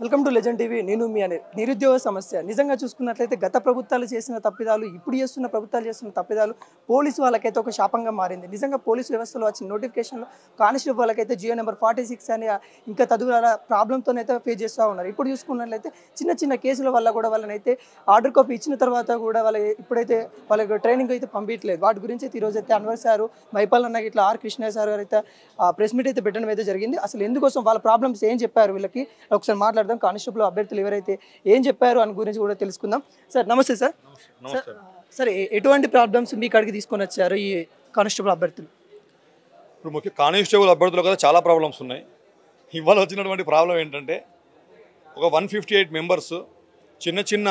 Welcome to legend TV. నేను మీ అనిల్. నిరుద్యోగ సమస్య నిజంగా చూసుకున్నట్లయితే గత ప్రభుత్వాలు చేసిన తప్పిదాలు, ఇప్పుడు చేస్తున్న ప్రభుత్వాలు చేస్తున్న తప్పిదాలు పోలీసు వాళ్ళకైతే ఒక శాపంగా మారింది. నిజంగా పోలీసు వ్యవస్థలో వచ్చిన నోటిఫికేషన్లో కానిస్టేబుల్ వాళ్ళకైతే జియో నెంబర్ 46 అని ఇంకా తదుపరి ప్రాబ్లంతోనైతే ఫేస్ చేస్తూ ఉన్నారు. ఇప్పుడు చూసుకున్నట్లయితే చిన్న చిన్న కేసుల వల్ల కూడా వాళ్ళనైతే ఆర్డర్ కాపీ ఇచ్చిన తర్వాత కూడా ఇప్పుడైతే వాళ్ళకి ట్రైనింగ్ అయితే పంపించలేదు. వాటి గురించి అయితే ఈరోజు అయితే అన్వర్ సారు, మైపాల్ అన్న ఇట్లా ఆర్ కృష్ణ సార్ గారు అయితే ప్రెస్ మీట్ అయితే పెట్టడం అయితే జరిగింది. అసలు ఎందుకోసం వాళ్ళ ప్రాబ్లమ్స్ ఏం చెప్పారు వీళ్ళకి ఒకసారి మాట్లాడదాం. కానిస్టేబుల్ అభ్యర్థులు ఎవరైతే ఏం చెప్పారు అని గురించి కూడా తెలుసుకుందాం. సార్ నమస్తే. సార్ సార్ ఎటువంటి ప్రాబ్లమ్స్ మీ కాడికి తీసుకొని వచ్చారు ఈ కానిస్టేబుల్ అభ్యర్థులు? ఇప్పుడు ముఖ్య కానిస్టేబుల్ అభ్యర్థులు కదా చాలా ప్రాబ్లమ్స్ ఉన్నాయి. ఇవాళ వచ్చినటువంటి ప్రాబ్లం ఏంటంటే ఒక 158 మెంబర్స్ చిన్న చిన్న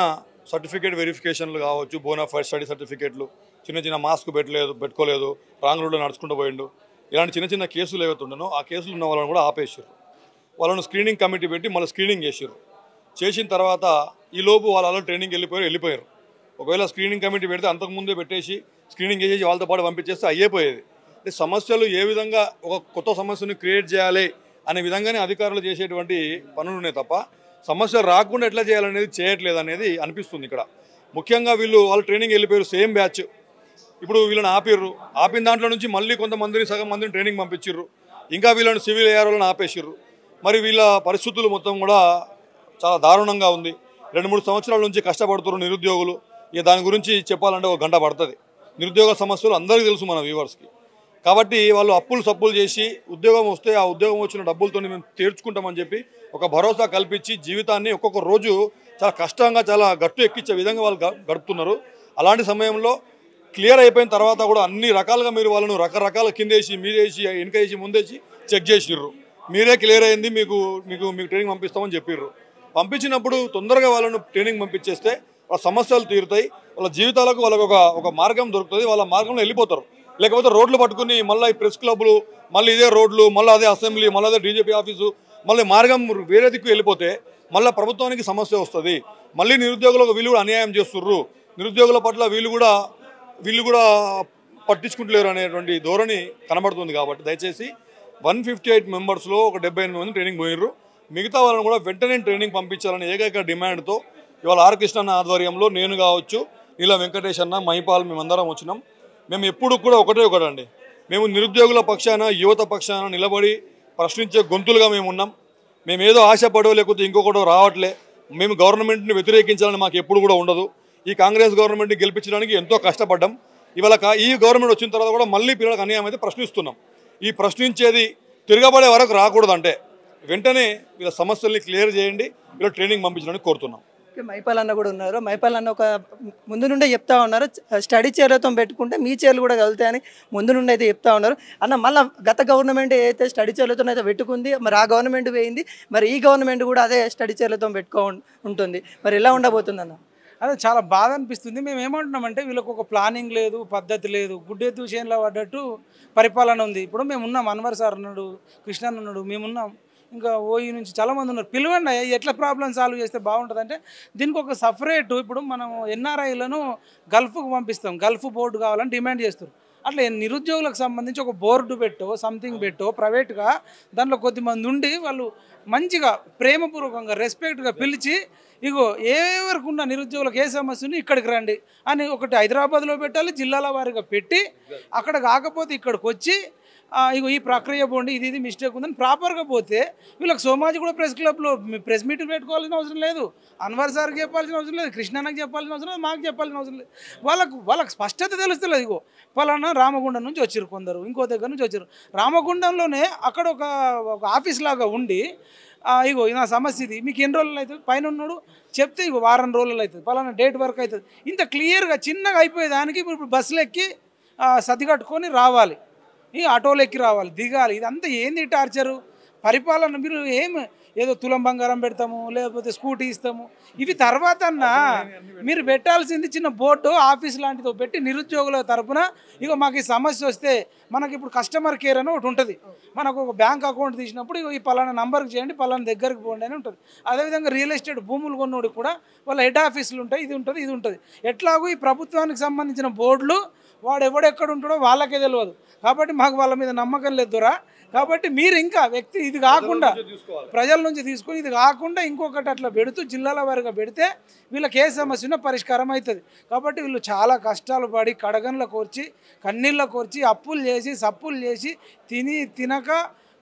సర్టిఫికేట్ వెరిఫికేషన్లు కావచ్చు, బోనాఫైడ్ స్టడీ సర్టిఫికేట్లు, చిన్న చిన్న మాస్క్ పెట్టుకోలేదు, రాంగ్ రూట్లో నడుచుకుంటూ పోయిండు, ఇలాంటి చిన్న చిన్న కేసులు ఏవైతే ఉండనో ఆ కేసులు ఉన్న వాళ్ళని కూడా ఆపేసారు. వాళ్ళను స్క్రీనింగ్ కమిటీ పెట్టి మళ్ళీ స్క్రీనింగ్ చేసారు. చేసిన తర్వాత ఈలోపు వాళ్ళు ట్రైనింగ్ వెళ్ళిపోయారు. ఒకవేళ స్క్రీనింగ్ కమిటీ పెడితే అంతకుముందే పెట్టేసి స్క్రీనింగ్ చేసేసి వాళ్ళతో పాటు పంపించేస్తే అయ్యేపోయేది. అంటే సమస్యలు ఏ విధంగా ఒక కొత్త సమస్యను క్రియేట్ చేయాలి అనే విధంగానే అధికారులు చేసేటువంటి పనులు ఉన్నాయి తప్ప సమస్యలు రాకుండా ఎట్లా చేయాలనేది చేయట్లేదు అనేది అనిపిస్తుంది ఇక్కడ. ముఖ్యంగా వాళ్ళు ట్రైనింగ్ వెళ్ళిపోయారు, సేమ్ బ్యాచ్. ఇప్పుడు వీళ్ళని ఆపిన దాంట్లో నుంచి మళ్ళీ కొంతమందిని సగం మందిని ట్రైనింగ్ పంపించారు. ఇంకా వీళ్ళని సివిల్ ఏఆర్ వాళ్ళని ఆపేసారు. మరి వీళ్ళ పరిస్థితులు మొత్తం కూడా చాలా దారుణంగా ఉంది. 2-3 సంవత్సరాల నుంచి కష్టపడుతున్నారు నిరుద్యోగులు. ఇక దాని గురించి చెప్పాలంటే ఒక గంట పడుతుంది. నిరుద్యోగ సమస్యలు అందరికీ తెలుసు మన వ్యూవర్స్కి. కాబట్టి వాళ్ళు సప్పులు చేసి ఉద్యోగం వస్తే ఆ ఉద్యోగం వచ్చిన డబ్బులతో మేము తీర్చుకుంటామని చెప్పి ఒక భరోసా కల్పించి జీవితాన్ని ఒక్కొక్క రోజు చాలా కష్టంగా చాలా గట్టు ఎక్కించే విధంగా వాళ్ళు గడుపుతున్నారు. అలాంటి సమయంలో క్లియర్ అయిపోయిన తర్వాత కూడా అన్ని రకాలుగా మీరు వాళ్ళను రకరకాల కిందేసి, మీదేసి, వెనకేసి, ముందేసి చెక్ చేసిర్రు. మీరే క్లియర్ అయింది, మీకు ట్రైనింగ్ పంపిస్తామని చెప్పిర్రు. పంపించినప్పుడు తొందరగా వాళ్ళను ట్రైనింగ్ పంపించేస్తే వాళ్ళ సమస్యలు తీరుతాయి, వాళ్ళ జీవితాలకు వాళ్ళకు ఒక మార్గం దొరుకుతుంది, వాళ్ళ మార్గంలో వెళ్ళిపోతారు. లేకపోతే రోడ్లు పట్టుకుని మళ్ళీ ఈ ప్రెస్ క్లబ్లు, మళ్ళీ ఇదే రోడ్లు, మళ్ళీ అదే అసెంబ్లీ, మళ్ళీ అదే డీజీపీ ఆఫీసు, మళ్ళీ మార్గం వేరే దిక్కు వెళ్ళిపోతే మళ్ళీ ప్రభుత్వానికి సమస్య వస్తుంది. మళ్ళీ నిరుద్యోగులకు వీళ్ళు కూడా అన్యాయం చేస్తుర్రు, నిరుద్యోగుల పట్ల వీళ్ళు కూడా పట్టించుకుంటలేరు అనేటువంటి ధోరణి కనబడుతుంది. కాబట్టి దయచేసి 158 మెంబర్స్లో ఒక 78 మంది ట్రైనింగ్ పోయినరు. మిగతా వాళ్ళని కూడా వెంటనే ట్రైనింగ్ పంపించాలని ఏకైక డిమాండ్తో ఇవాళ ఆర్ కృష్ణ ఆధ్వర్యంలో నేను కావచ్చు, నీల వెంకటేష్ అన్న, మహిపాల్, మేమందరం వచ్చినాం. మేము ఎప్పుడు కూడా ఒకటండి, మేము నిరుద్యోగుల పక్షాన, యువత పక్షాన నిలబడి ప్రశ్నించే గొంతులుగా మేము ఉన్నాం. మేము ఏదో ఆశపడో లేకపోతే ఇంకొకటో రావట్లే. మేము గవర్నమెంట్ని వ్యతిరేకించాలని మాకు ఎప్పుడు కూడా ఉండదు. ఈ కాంగ్రెస్ గవర్నమెంట్ని గెలిపించడానికి ఎంతో కష్టపడ్డాం. ఇవాళ ఈ గవర్నమెంట్ వచ్చిన తర్వాత కూడా మళ్ళీ పిల్లలకు అన్యాయం అయితే ప్రశ్నిస్తున్నాం. ఈ ప్రశ్నించేది తిరగబడే వరకు రాకూడదంటే వెంటనే వీళ్ళ సమస్యల్ని క్లియర్ చేయండి, వీళ్ళ ట్రైనింగ్ పంపించడానికి కోరుతున్నాం. మైపాల్ అన్న కూడా ఉన్నారు. మైపాల్ అన్న ఒక ముందు నుండే చెప్తా ఉన్నారు, స్టడీ చైర్లతో పెట్టుకుంటే మీ చైర్లు కూడా కలుగుతాయని ముందు నుండి అయితే చెప్తా ఉన్నారు. అన్న మళ్ళీ గత గవర్నమెంట్ ఏదైతే స్టడీ చైర్లతో అయితే పెట్టుకుంది, మరి ఆ గవర్నమెంట్ పోయింది, మరి ఈ గవర్నమెంట్ కూడా అదే స్టడీ చైర్లతో ఉంటుంది. మరి ఎలా ఉండబోతుంది అన్న? అదే చాలా బాధ అనిపిస్తుంది. మేము ఏమంటున్నామంటే వీళ్ళకి ఒక ప్లానింగ్ లేదు, పద్ధతి లేదు, గుడ్డెత్తు విషయంలో పడ్డట్టు పరిపాలన ఉంది. ఇప్పుడు మేము ఉన్నాం, అన్వర్ సార్ ఉన్నాడు, కృష్ణ ఉన్నాడు, మేమున్నాం, ఇంకా ఓయి నుంచి చాలామంది ఉన్నారు. పిలవండి, ఎట్లా ప్రాబ్లమ్ సాల్వ్ చేస్తే బాగుంటుంది అంటే దీనికి ఒక సపరేటు. ఇప్పుడు మనం ఎన్ఆర్ఐలను గల్ఫ్కు పంపిస్తాం, గల్ఫ్ బోర్డు కావాలని డిమాండ్ చేస్తారు. అట్లా నిరుద్యోగులకు సంబంధించి ఒక బోర్డు పెట్టో సంథింగ్ పెట్టో ప్రైవేట్గా దాంట్లో కొద్దిమంది ఉండి వాళ్ళు మంచిగా ప్రేమపూర్వకంగా రెస్పెక్ట్గా పిలిచి, ఇగో ఎవరికి ఉన్న నిరుద్యోగులకు ఏ సమస్య ఉంది ఇక్కడికి రండి అని ఒకటి హైదరాబాద్లో పెట్టాలి, జిల్లాల వారీగా పెట్టి అక్కడ కాకపోతే ఇక్కడికి వచ్చి ఇగో ఈ ప్రక్రియ పోండి, ఇది మిస్టేక్ ఉందని ప్రాపర్గా పోతే వీళ్ళకి సోమాజి కూడా ప్రెస్ క్లబ్లో ప్రెస్ మీట్లు పెట్టుకోవాల్సిన అవసరం లేదు, అన్వర్ సార్కి చెప్పాల్సిన అవసరం లేదు, కృష్ణానికి చెప్పాల్సిన అవసరం లేదు, మాకు చెప్పాల్సిన అవసరం లేదు. వాళ్ళకి స్పష్టత తెలుస్తలేదు. ఇగో పలానా రామగుండం నుంచి వచ్చారు కొందరు, ఇంకో దగ్గర నుంచి వచ్చారు. రామగుండంలోనే అక్కడ ఒక ఆఫీస్ లాగా ఉండి ఇగో నా సమస్య ఇది, మీకు ఎన్ని రోజులు అవుతుంది, పైన ఉన్నాడు చెప్తే ఇగో వారం రోజులు అవుతుంది, పలానా డేట్ వరకు అవుతుంది, ఇంత క్లియర్గా చిన్నగా అయిపోయేదానికి ఇప్పుడు బస్సులు ఎక్కి సతి కట్టుకొని రావాలి, ఈ ఆటోలు ఎక్కి రావాలి, దిగాలి. ఇదంతా ఏంది టార్చరు పరిపాలన? మీరు ఏదో తులం బంగారం పెడతాము, లేకపోతే స్కూటీ ఇస్తాము, ఇవి తర్వాత మీరు పెట్టాల్సింది చిన్న బోర్డు ఆఫీస్ లాంటిదో పెట్టి నిరుద్యోగుల తరఫున ఇగో మాకు ఈ సమస్య వస్తే మనకి ఇప్పుడు కస్టమర్ కేర్ అని ఒకటి ఉంటుంది. మనకు ఒక బ్యాంక్ అకౌంట్ తీసినప్పుడు ఇగో ఈ పలానా నంబర్కి చేయండి, పలానా దగ్గరికి పోండి అని ఉంటుంది. అదేవిధంగా రియల్ ఎస్టేట్ భూములు కొన్నోడికి కూడా వాళ్ళ హెడ్ ఆఫీసులు ఉంటాయి, ఇది ఉంటుంది. ఎట్లాగో ఈ ప్రభుత్వానికి సంబంధించిన బోర్డులు వాడు ఎవడెక్కడ ఉంటాడో వాళ్ళకే తెలియదు. కాబట్టి మాకు వాళ్ళ మీద నమ్మకం లేదు దొరా. కాబట్టి మీరు ఇంకా వ్యక్తి ఇది కాకుండా ప్రజల నుంచి తీసుకొని ఇది కాకుండా ఇంకొకటి అట్లా పెడుతూ జిల్లాల వారిగా పెడితే వీళ్ళకి ఏ సమస్యనో పరిష్కారం అవుతుంది. కాబట్టి వీళ్ళు చాలా కష్టాలు పడి కడగన్ల కోర్చి కన్నీళ్ళ కోర్చి అప్పులు చేసి సప్పులు చేసి తినక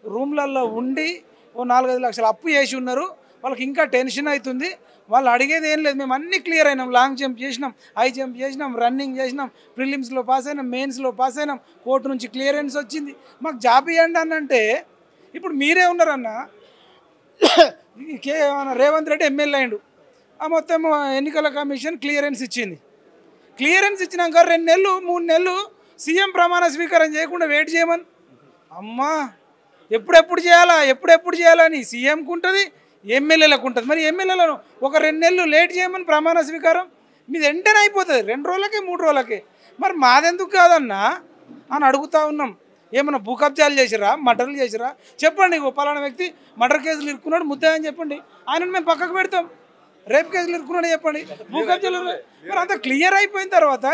రూమ్లలో ఉండి ఓ 4-5 లక్షలు అప్పు చేసి ఉన్నారు. వాళ్ళకి ఇంకా టెన్షన్ అవుతుంది. వాళ్ళు అడిగేది ఏం లేదు, మేము అన్నీ క్లియర్ అయినాం, లాంగ్ జంప్ చేసినాం, హై జంప్ చేసినాం, రన్నింగ్ చేసినాం, ప్రిలిమ్స్లో పాస్ అయినాం, మెయిన్స్లో పాస్ అయినాం, కోర్టు నుంచి క్లియరెన్స్ వచ్చింది, మాకు జాబ్ ఇవ్వండి అని అంటే ఇప్పుడు మీరే ఉన్నారన్న రేవంత్ రెడ్డి ఎమ్మెల్యే అయిండు, ఆ మొత్తం ఎన్నికల కమిషన్ క్లియరెన్స్ ఇచ్చింది. క్లియరెన్స్ ఇచ్చినాక 2 నెలలు 3 నెలలు సీఎం ప్రమాణ స్వీకారం చేయకుండా వెయిట్ చేయమని అమ్మా ఎప్పుడెప్పుడు చేయాలని సీఎంకు ఉంటుంది, ఎమ్మెల్యేలకు ఉంటుంది. మరి ఎమ్మెల్యేలను ఒక 2 నెలలు లేట్ చేయమని ప్రమాణ స్వీకారం మీది వెంటనే అయిపోతుంది, 2 రోజులకే 3 రోజులకే. మరి మాదెందుకు కాదన్నా అని అడుగుతూ ఉన్నాం. ఏమన్నా భూ కబ్జాలు చేసిరా, మర్డర్లు చేసిరా చెప్పండి. పలానా వ్యక్తి మర్డర్ కేసులు ఇరుక్కున్నాడు ముద్దాయి అని చెప్పండి, ఆయనను మేము పక్కకు పెడతాం. రేప్ కేసులు ఇరుక్కున్నాడు చెప్పండి, భూ కబ్జాలు. మరి అంత క్లియర్ అయిపోయిన తర్వాత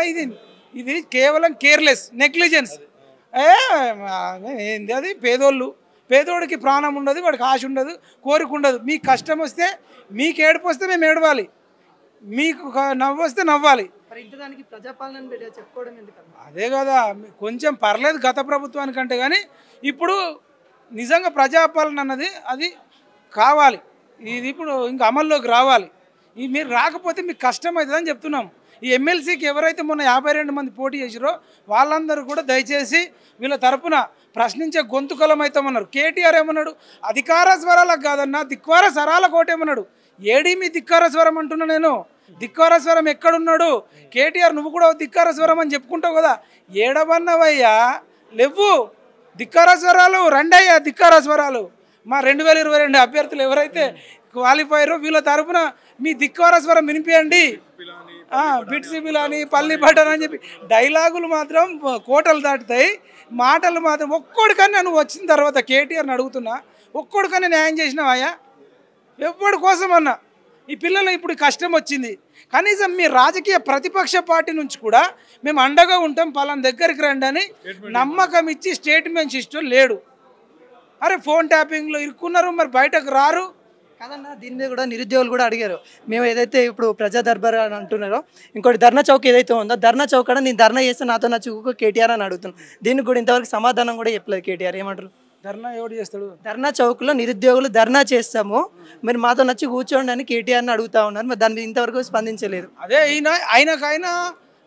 ఇది కేవలం కేర్లెస్ నెగ్లిజెన్స్. ఏంది అది? పేదోడికి ప్రాణం ఉండదు, వాడికి ఆశ ఉండదు, కోరిక ఉండదు. మీకు కష్టం వస్తే, మీకు ఏడుపు వస్తే మేము ఏడవాలి, మీకు నవ్వు వస్తే నవ్వాలి. అదే కదా కొంచెం పర్లేదు గత ప్రభుత్వానికంటే. కానీ ఇప్పుడు నిజంగా ప్రజాపాలన అన్నది అది కావాలి, ఇది ఇప్పుడు ఇంకా అమల్లోకి రావాలి. మీరు రాకపోతే మీకు కష్టం అవుతుందని చెప్తున్నాం. ఈ ఎమ్మెల్సీకి ఎవరైతే మొన్న 52 మంది పోటీ చేసిరో వాళ్ళందరూ కూడా దయచేసి వీళ్ళ తరపున ప్రశ్నించే గొంతుకలం అవుతామన్నారు. కేటీఆర్ ఏమన్నాడు? అధికార స్వరాలకు కాదన్నా ధిక్కార స్వరాల కోటేమన్నాడు. ఏడీ మీ ధిక్కార స్వరం అంటున్నా నేను. ధిక్కార స్వరం ఎక్కడున్నాడు? కేటీఆర్ నువ్వు కూడా ధిక్కార స్వరం అని చెప్పుకుంటావు కదా, ఏడవన్నవయ్యా లేవు ధిక్కార స్వరాలు. రండయ్యా ధిక్కార స్వరాలు. మా 2022 అభ్యర్థులు ఎవరైతే క్వాలిఫైరో వీళ్ళ తరపున మీ ధిక్కార స్వరం వినిపించండి. బిట్సి బిలాని పల్లి బటన్ అని చెప్పి డైలాగులు మాత్రం కోటలు దాటుతాయి, మాటలు మాత్రం ఒక్కోడికన్నా నువ్వు వచ్చిన తర్వాత కేటీఆర్ని అడుగుతున్నా, ఒక్కోడికన్నా న్యాయం చేసినావయ్యా? ఎవరి కోసం అన్నా ఈ పిల్లలు ఇప్పుడు కష్టం వచ్చింది, కనీసం మీ రాజకీయ ప్రతిపక్ష పార్టీ నుంచి కూడా మేము అండగా ఉంటాం, పలానా దగ్గరికి రండి అని నమ్మకం ఇచ్చి స్టేట్మెంట్స్ ఇష్టం లేడు. అరే ఫోన్ ట్యాపింగ్లో ఇరుక్కున్నారు, మరి బయటకు రారు కాదన్నా. దీని మీద కూడా నిరుద్యోగులు కూడా అడిగారు. మేము ఏదైతే ఇప్పుడు ప్రజా దర్బార్ అని అంటున్నారో, ఇంకోటి ధర్నా చౌక్ ఏదైతే ఉందో ధర్నా చౌక్ కూడా నేను ధర్నా చేస్తే నాతో నచ్చుకో కేటీఆర్ అని అడుగుతున్నాను. దీనికి కూడా ఇంతవరకు సమాధానం కూడా చెప్పలేదు కేటీఆర్. ఏమంటారు? ధర్నా ఎవడు చేస్తాడు? ధర్నా చౌక్లో నిరుద్యోగులు ధర్నా చేస్తాము, మీరు మాతో నచ్చి కూర్చోండి అని కేటీఆర్ని అడుగుతా ఉన్నారు. మరి దాని మీద ఇంతవరకు స్పందించలేదు. అదే ఆయనకైనా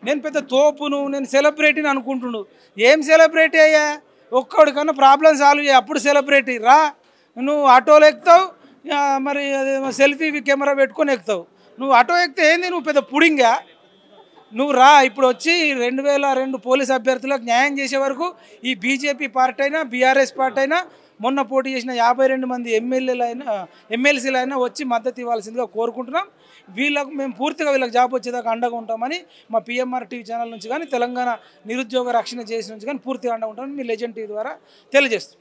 నేను పెద్ద తోపును, నేను సెలబ్రిటీని అనుకుంటున్నాను. ఏం సెలబ్రిటీ అయ్యా? ఒక్కడికన్నా ప్రాబ్లం సాల్వ్ చేయ, అప్పుడు సెలబ్రిటీ రా. నువ్వు ఆటోలో ఎక్కుతావు, మరి సెల్ఫీ కెమెరా పెట్టుకొని ఎక్కుతావు. నువ్వు ఆటో ఎక్కితే ఏంది? నువ్వు పెద్ద పుడింగా? నువ్వు రా. ఇప్పుడు వచ్చి 2002 పోలీస్ అభ్యర్థులకు న్యాయం చేసే వరకు ఈ బీజేపీ పార్టీ అయినా బీఆర్ఎస్ పార్టీ అయినా మొన్న పోటీ చేసిన 52 మంది ఎమ్మెల్సీలు అయినా వచ్చి మద్దతు ఇవ్వాల్సిందిగా కోరుకుంటున్నాం. మేము పూర్తిగా వీళ్ళకి జాబ్ వచ్చేదాకా అండగా ఉంటామని మా పిఎంఆర్ టీవీ ఛానల్ నుంచి కానీ తెలంగాణ నిరుద్యోగ రక్షణ చేసి నుంచి కానీ పూర్తిగా అండగా ఉంటామని మీ లెజెండ్ టీవీ ద్వారా తెలియజేస్తాం.